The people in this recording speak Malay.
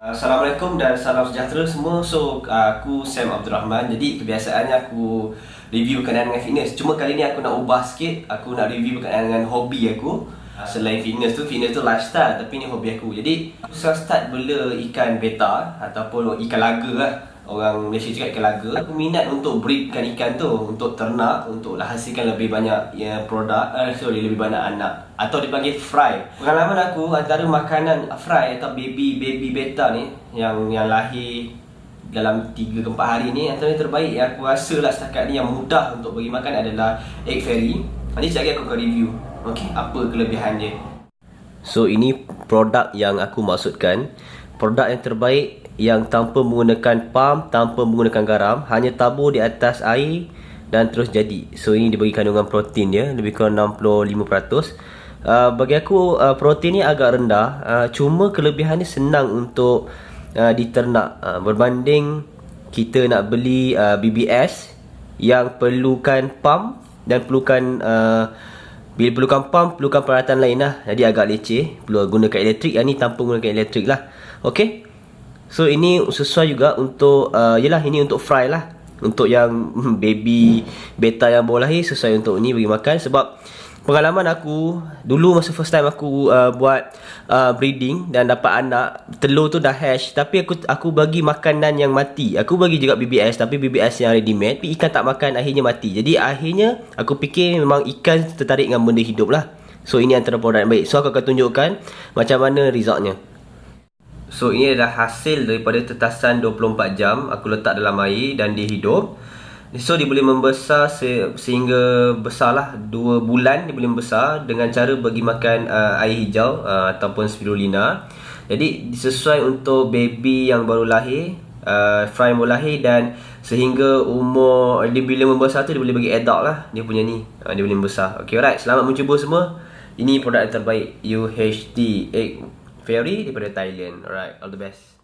Assalamualaikum dan salam sejahtera semua. Aku Sam Abdul Rahman. Jadi kebiasaannya aku review berkenaan dengan fitness. Cuma kali ni aku nak ubah sikit. Aku nak review berkenaan dengan hobi aku. Selain fitness tu lifestyle, tapi ni hobi aku. Jadi aku start bela ikan beta ataupun ikan laga lah. Orang Malaysia cakap ikan laga. Aku minat untuk breedkan ikan tu untuk ternak, untuk hasilkan lebih banyak produk, lebih banyak anak, atau dipanggil fry. Pengalaman aku antara makanan fry atau baby beta ni yang lahir dalam 3 ke 4 hari ni, antara yang terbaik yang aku rasa lah setakat ni yang mudah untuk bagi makan adalah egg fairy. Nanti sekejap lagi aku akan review apa kelebihan dia. So ini produk yang aku maksudkan. Produk yang terbaik yang tanpa menggunakan pump, tanpa menggunakan garam, hanya tabur di atas air dan terus jadi. So ini dibagi kandungan protein dia lebih kurang 65%. Bagi aku protein ni agak rendah, cuma kelebihannya senang untuk diternak, berbanding kita nak beli BBS yang perlukan pump dan bila perlukan pump, perlukan peralatan lain lah. Jadi agak leceh, perlu gunakan elektrik. Yang ni tanpa gunakan elektrik lah. Okay, so ini sesuai juga untuk ini untuk fry lah. Untuk yang baby beta yang baru lahir, sesuai untuk ni bagi makan. Sebab pengalaman aku dulu masa first time aku buat breeding dan dapat anak, telur tu dah hatch, tapi aku bagi makanan yang mati. Aku bagi juga BBS, tapi BBS yang ready made, tapi ikan tak makan, akhirnya mati. Jadi akhirnya aku fikir memang ikan tertarik dengan benda hidup lah. So ini antara produk yang baik. So aku akan tunjukkan macam mana resultnya. So ini adalah hasil daripada tetasan 24 jam aku letak dalam air dan dia hidup. So dia boleh membesar sehingga besar lah, 2 bulan dia boleh membesar dengan cara bagi makan air hijau ataupun spirulina. Jadi sesuai untuk baby yang baru lahir, fry yang baru lahir, dan sehingga umur dia bila membesar tu dia boleh bagi adult lah. Dia punya ni, dia boleh membesar. Okay, alright, selamat mencuba semua. Ini produk yang terbaik, UHT Egg Fairy daripada Thailand. Alright, all the best.